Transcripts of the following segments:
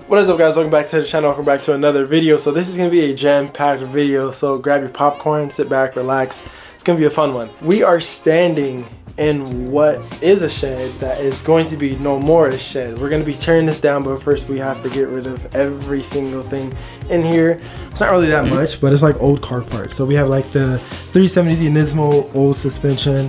What is up, guys? Welcome back to the channel. Welcome back to another video. So this is going to be a jam-packed video, so grab your popcorn, sit back, relax. It's going to be a fun one. We are standing in what is a shed that is going to be no more a shed. We're going to be tearing this down, but first we have to get rid of every single thing in here. It's not really that much, but it's like old car parts. So we have like the 370Z Nismo old suspension.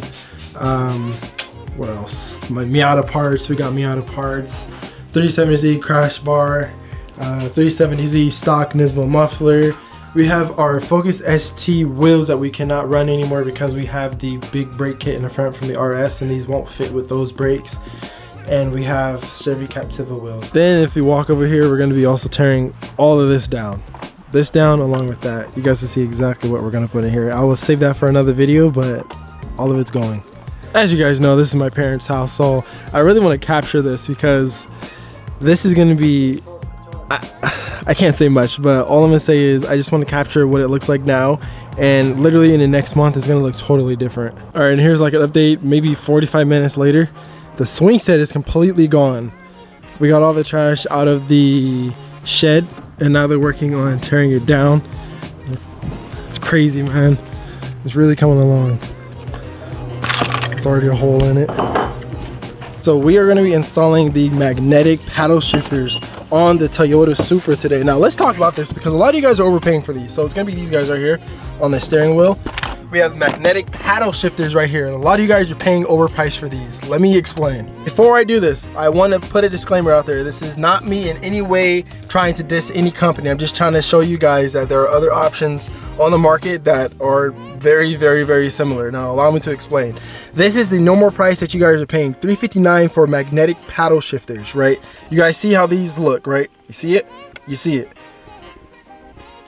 What else? My Miata parts. We got Miata parts. 370Z crash bar, 370Z stock Nismo muffler. We have our Focus ST wheels that we cannot run anymore because we have the big brake kit in the front from the RS, and these won't fit with those brakes. And we have Chevy Captiva wheels. Then if you walk over here, we're going to be also tearing all of this down. This down along with that. You guys will see exactly what we're going to put in here. I will save that for another video, but all of it's going. As you guys know, this is my parents' house, so I really want to capture this because this is going to be, I can't say much, but all I'm going to say is I just want to capture what it looks like now, and literally in the next month it's going to look totally different. Alright, and here's like an update maybe 45 minutes later. The swing set is completely gone. We got all the trash out of the shed, and now they're working on tearing it down. It's crazy, man. It's really coming along. It's already a hole in it. So we are going to be installing the magnetic paddle shifters on the Toyota Supra today. Now let's talk about this because a lot of you guys are overpaying for these. So it's going to be these guys right here on the steering wheel. We have magnetic paddle shifters right here, and a lot of you guys are paying overpriced for these. Let me explain. Before I do this, I want to put a disclaimer out there. This is not me in any way trying to diss any company. I'm just trying to show you guys that there are other options on the market that are very, very, very similar. Now allow me to explain. This is the normal price that you guys are paying, $359 for magnetic paddle shifters, right? You guys see how these look, right? You see it? You see it.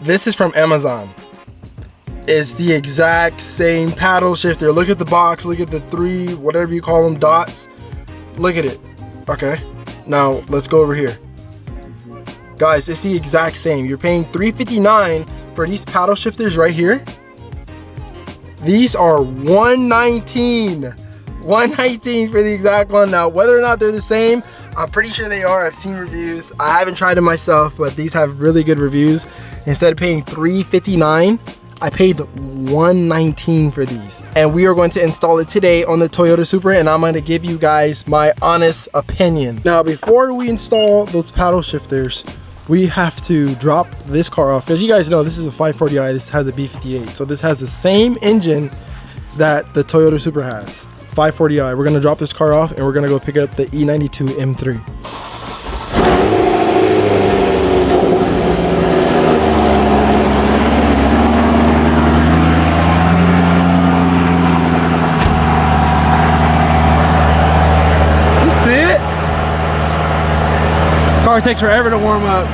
This is from Amazon. It's the exact same paddle shifter. Look at the box, look at the three, whatever you call them, dots. Look at it. Okay, now let's go over here. Guys, it's the exact same. You're paying $359 for these paddle shifters right here. These are $119 for the exact one. Now, whether or not they're the same, I'm pretty sure they are. I've seen reviews. I haven't tried them myself, but these have really good reviews. Instead of paying $359, I paid $119 for these, and we are going to install it today on the Toyota Supra, and I'm going to give you guys my honest opinion. Now, before we install those paddle shifters, we have to drop this car off. As you guys know, this is a 540i. This has a B58, so this has the same engine that the Toyota Supra has, 540i. We're going to drop this car off, and we're going to go pick up the E92 M3. Car takes forever to warm up.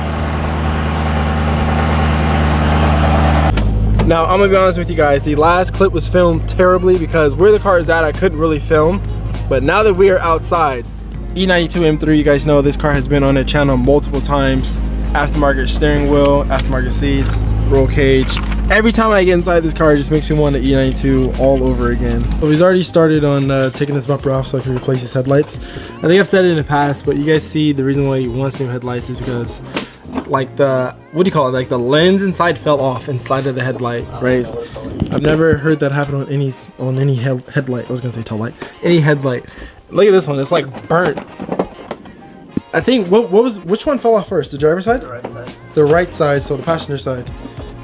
Now I'm gonna be honest with you guys, the last clip was filmed terribly because where the car is at I couldn't really film, but now that we are outside, E92 M3, you guys know this car has been on the channel multiple times. Aftermarket steering wheel, aftermarket seats, roll cage. Every time I get inside this car, it just makes me want the E92 all over again. So he's already started on taking this bumper off so I can replace his headlights. I think I've said it in the past, but you guys see the reason why he wants new headlights is because like the, what do you call it? Like the lens inside fell off inside of the headlight, right? I've never heard that happen on any headlight. I was gonna say tail light. Any headlight. Look at this one, it's like burnt. I think, which one fell off first? The driver's side? The right side. The right side, so the passenger side.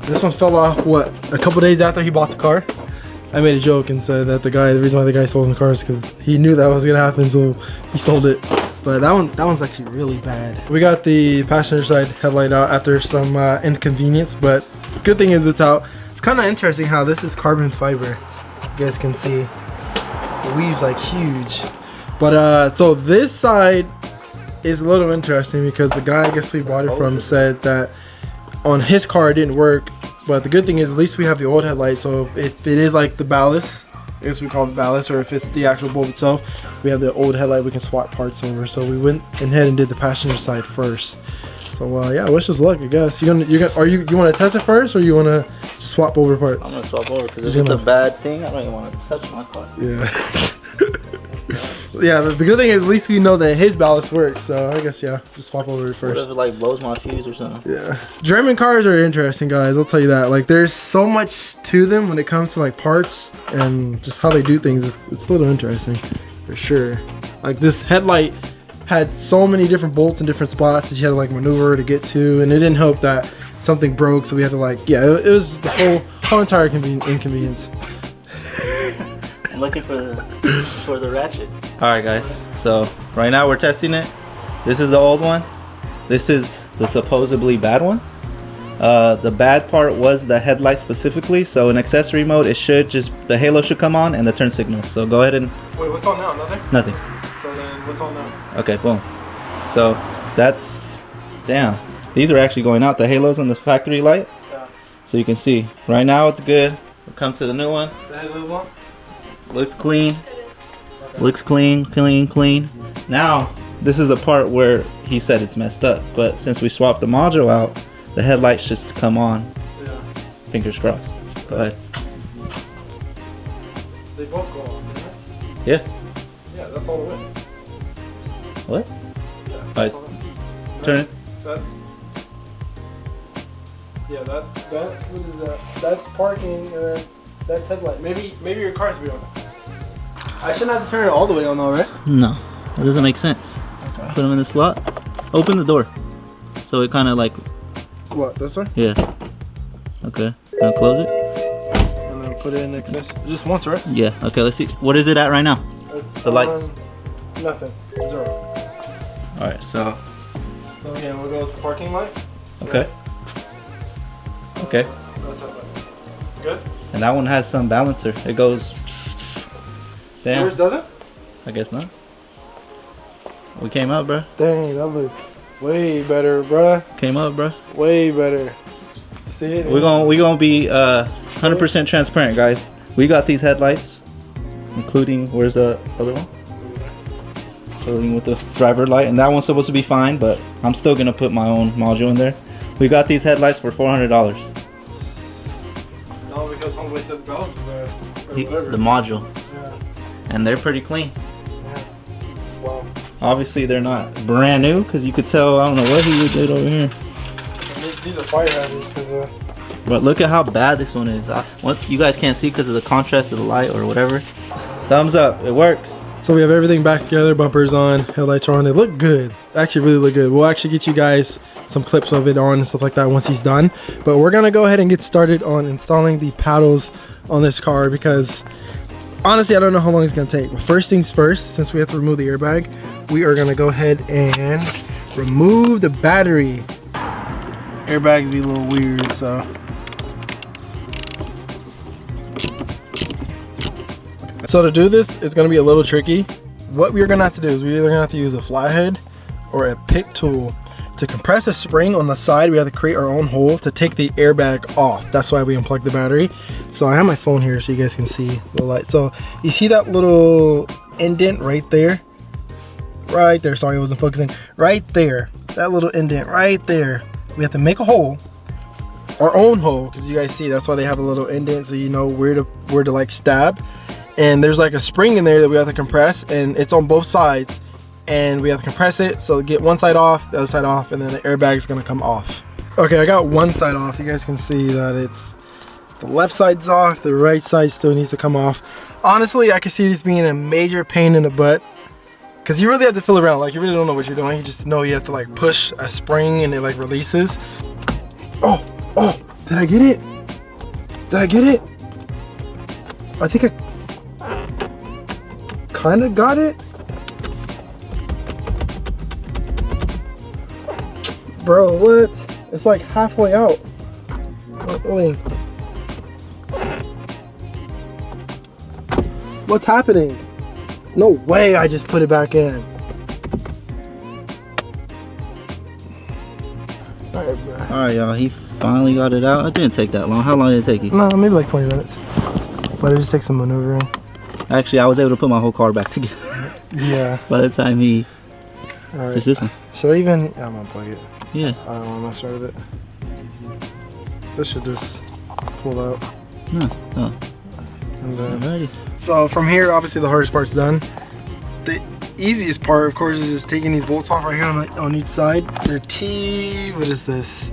This one fell off, what, a couple days after he bought the car? I made a joke and said that the reason why the guy sold the car is because he knew that was gonna happen, so he sold it. But that one's actually really bad. We got the passenger side headlight out after some inconvenience, but good thing is it's out. It's kind of interesting how this is carbon fiber. You guys can see the weave's like huge. But so this side is a little interesting because the guy I guess we bought it from said that on his car it didn't work, but the good thing is at least we have the old headlight, so if it is like the ballast, I guess we call it ballast, or if it's the actual bulb itself, we have the old headlight we can swap parts over. So we went ahead and did the passenger side first. So yeah, wish us luck, I guess. You want to test it first, or you want to swap over parts? I'm gonna swap over because if it's a bad thing, I don't even want to touch my car. Yeah. yeah, the good thing is at least we know that his ballast works. So I guess yeah, just swap over it first. What if it like blows my fuse or something? Yeah, German cars are interesting, guys. I'll tell you that. Like, there's so much to them when it comes to like parts and just how they do things. It's a little interesting, for sure. Like this headlight had so many different bolts in different spots that you had to like maneuver to get to, and it didn't help that something broke, so we had to like, yeah, it was the whole entire inconvenience. I'm looking for the ratchet. All right, guys. So right now we're testing it. This is the old one. This is the supposedly bad one. The bad part was the headlight specifically. So in accessory mode, it should just, the halo should come on and the turn signal. So go ahead and. Wait, what's on now? Nothing? Nothing. So then what's on now? Okay, boom. So that's, damn. These are actually going out, the halos on the factory light. Yeah. So you can see, right now it's good. We'll come to the new one. The halo's on? Looks clean. It is. Okay. Looks clean, clean, clean. Now, this is the part where he said it's messed up. But since we swapped the module out, the headlights just come on. Yeah. Fingers crossed. Go ahead. They both go on, didn't they? Yeah. Yeah, that's all the way. What? Yeah, Alright. that's all the way. Turn it. That's yeah, that's what is that? That's parking and then that's headlight. Maybe your car's be on. I shouldn't have to turn it all the way on though, right? No, that doesn't make sense. Okay. Put them in the slot. Open the door. So it kind of like, What, this one? yeah. Okay. Now close it. And then put it in excess. Just once, right? Yeah. Okay. Let's see. What is it at right now? It's The lights. Nothing. 0. All right. So. So again, we'll go to parking light. Okay. Okay. That's headlight. Good. And that one has some balancer. It goes. Damn. Yours doesn't? I guess not. We came up, bro. Dang, that looks way better, bruh. Came up, bro. Way better. See it? We gonna be 100% transparent, guys. We got these headlights, including, where's the other one? Including with the driver light, and that one's supposed to be fine, but I'm still gonna put my own module in there. We got these headlights for $400. No, because homeboy said the bells were whatever. The module, Yeah. and they're pretty clean. Yeah. Wow. Obviously, they're not brand new, because you could tell, I don't know what he did over here. These are fire hazards because But look at how bad this one is. You guys can't see because of the contrast of the light or whatever. Thumbs up, it works. So we have everything back together, bumpers on, headlights are on. They look good. Actually really look good. We'll actually get you guys some clips of it on and stuff like that once he's done. But we're gonna go ahead and get started on installing the paddles on this car because honestly I don't know how long it's gonna take. But first things first, since we have to remove the airbag, we are gonna go ahead and remove the battery. Airbags be a little weird, so. So to do this, it's gonna be a little tricky. What we're gonna have to do is we're either gonna have to use a flathead or a pick tool. To compress a spring on the side, we have to create our own hole to take the airbag off. That's why we unplugged the battery. So I have my phone here so you guys can see the light. So you see that little indent right there? Right there, sorry I wasn't focusing. Right there, that little indent right there. We have to make a hole, our own hole, because you guys see that's why they have a little indent so you know where to like stab. And there's like a spring in there that we have to compress, and it's on both sides, and we have to compress it so get one side off, the other side off, and then the airbag is gonna come off. Okay, I got one side off. You guys can see that it's the left side's off, the right side still needs to come off. Honestly, I can see this being a major pain in the butt because you really have to feel around. Like, you really don't know what you're doing. You just know you have to like push a spring and it like releases. Oh, did I get it? Did I get it? I think I kind of got it. Bro, what? It's like halfway out. Wait. What's happening? No way I just put it back in. Alright, y'all, he finally got it out. It didn't take that long. How long did it take you? No, maybe like 20 minutes. But it just takes some maneuvering. Actually, I was able to put my whole car back together. Yeah. By the time he... Alright. Just this one. Should I even... I'm gonna plug it. Yeah. I don't want to mess around with it. This should just pull out. No. Oh. And then, Alrighty. so from here, obviously the hardest part's done. easiest part, of course, is just taking these bolts off right here on each side. They're what is this?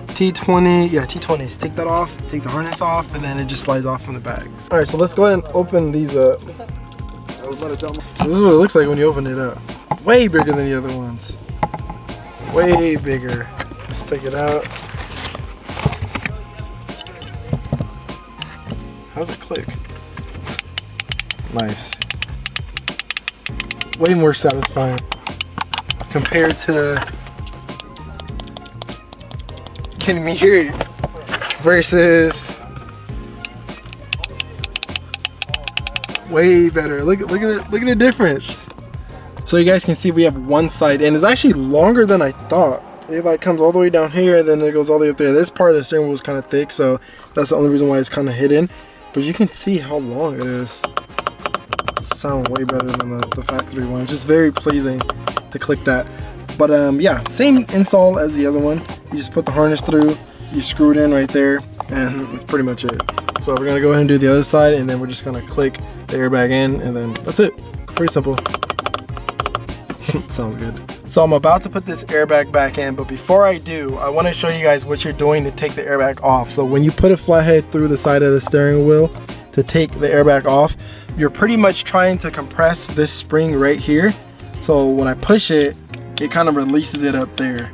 T20, yeah, T20s. Take that off, take the harness off, and then it just slides off from the bags. All right, so let's go ahead and open these up. So this is what it looks like when you open it up. Way bigger than the other ones. Way bigger. Let's take it out. How's it click? Nice. Way more satisfying compared to getting me here versus way better. Look at the difference. So you guys can see we have one side, and it's actually longer than I thought. It like comes all the way down here, and then it goes all the way up there. This part of the steering wheel is kind of thick, so that's the only reason why it's kind of hidden. But you can see how long it is. Sound way better than the factory one. It's just very pleasing to click that. But yeah, same install as the other one. You just put the harness through, you screw it in right there, and that's pretty much it. So we're gonna go ahead and do the other side, and then we're just gonna click the airbag in, and then that's it. Pretty simple. Sounds good. So I'm about to put this airbag back in, but before I do, I want to show you guys what you're doing to take the airbag off. So when you put a flathead through the side of the steering wheel to take the airbag off, you're pretty much trying to compress this spring right here. So when I push it, it kind of releases it up there.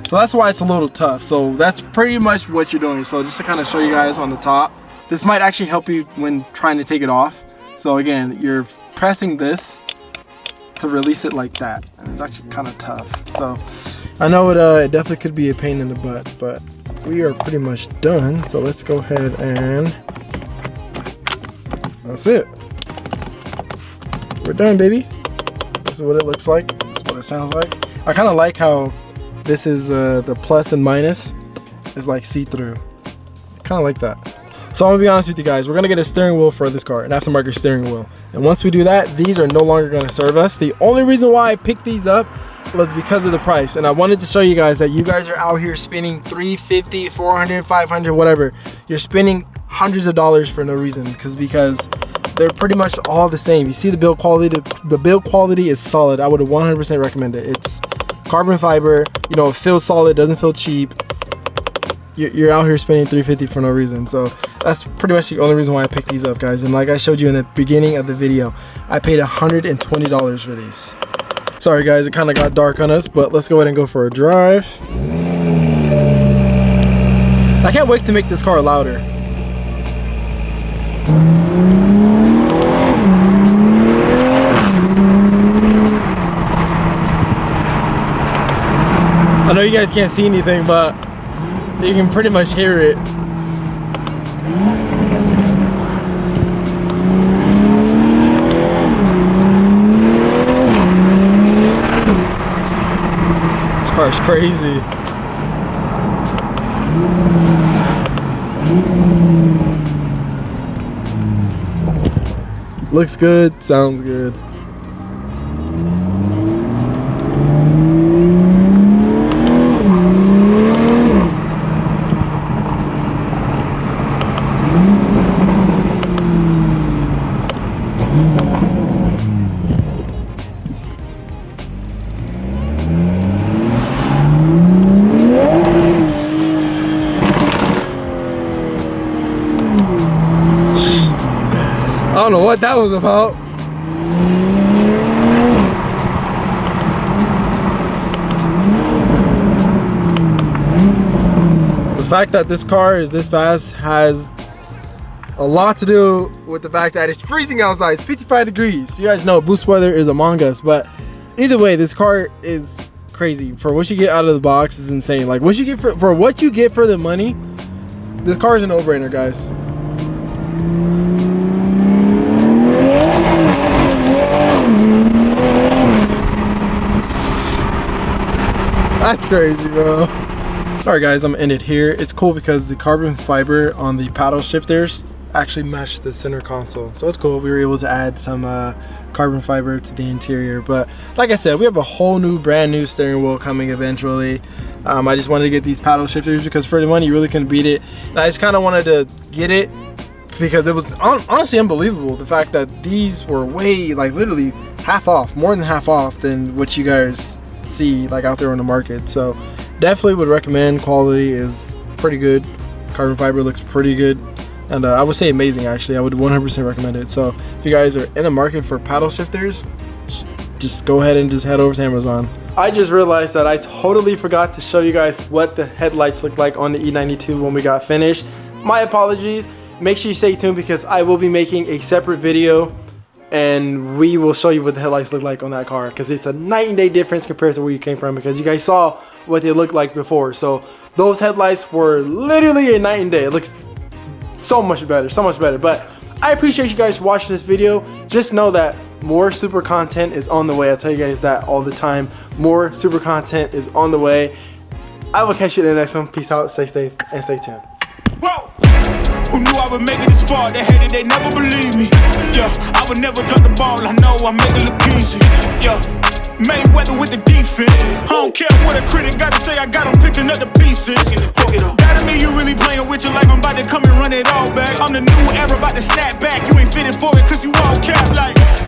So that's why it's a little tough. So that's pretty much what you're doing. So just to kind of show you guys on the top, this might actually help you when trying to take it off. So again, you're pressing this to release it like that, and it's actually kind of tough. So I know it definitely could be a pain in the butt, but we are pretty much done. So let's go ahead and that's it. We're done, baby. This is what it looks like. This is what it sounds like. I kind of like how this is the plus and minus is like see-through. Kind of like that. So I'm gonna be honest with you guys, we're gonna get a steering wheel for this car, an aftermarket steering wheel. And once we do that, these are no longer gonna serve us. The only reason why I picked these up was because of the price. And I wanted to show you guys that you guys are out here spending $350, $400, $500, whatever. You're spending hundreds of dollars for no reason, because they're pretty much all the same. You see the build quality, the build quality is solid. I would 100% recommend it. It's carbon fiber, you know, it feels solid, doesn't feel cheap. You're out here spending $350 for no reason. So that's pretty much the only reason why I picked these up, guys. And like I showed you in the beginning of the video, I paid $120 for these. Sorry guys, it kind of got dark on us, but let's go ahead and go for a drive. I can't wait to make this car louder. I know you guys can't see anything, but you can pretty much hear it. This car's crazy. Looks good, sounds good. I don't know what that was about. The fact that this car is this fast has a lot to do with the fact that it's freezing outside. It's 55 degrees. You guys know boost weather is among us, but either way, this car is crazy. For what you get out of the box is insane. Like what you get for what you get for the money, this car is a no-brainer, guys. That's crazy, bro. Alright guys, I'm gonna end it here. It's cool because the carbon fiber on the paddle shifters actually mesh the center console, so it's cool. We were able to add some carbon fiber to the interior, but like I said, we have a whole new brand new steering wheel coming eventually. I just wanted to get these paddle shifters because for the money you really couldn't beat it, and I just kind of wanted to get it because it was honestly unbelievable, the fact that these were way, like literally half off, more than half off than what you guys see like out there on the market. So definitely would recommend. Quality is pretty good, carbon fiber looks pretty good, and I would say amazing actually. I would 100% recommend it. So if you guys are in the market for paddle shifters, just go ahead and just head over to Amazon. I just realized that I totally forgot to show you guys what the headlights look like on the E92 when we got finished. My apologies. Make sure you stay tuned because I will be making a separate video and we will show you what the headlights look like on that car, because it's a night and day difference compared to where you came from, because you guys saw what they looked like before. So those headlights were literally a night and day. It looks so much better, so much better. But I appreciate you guys watching this video. Just know that more Supra content is on the way. I tell you guys that all the time. More Supra content is on the way. I will catch you in the next one. Peace out, stay safe, and stay tuned. Whoa! Who knew I would make it this far? They hated, they never believe me. Yeah, I would never drop the ball. I know I make it look easy. Yeah, Mayweather with the defense. I don't care what a critic got to say. I got them picking up the pieces. That to me, you really playing with your life. I'm about to come and run it all back. I'm the new era, about to snap back. You ain't fitting for it, cause you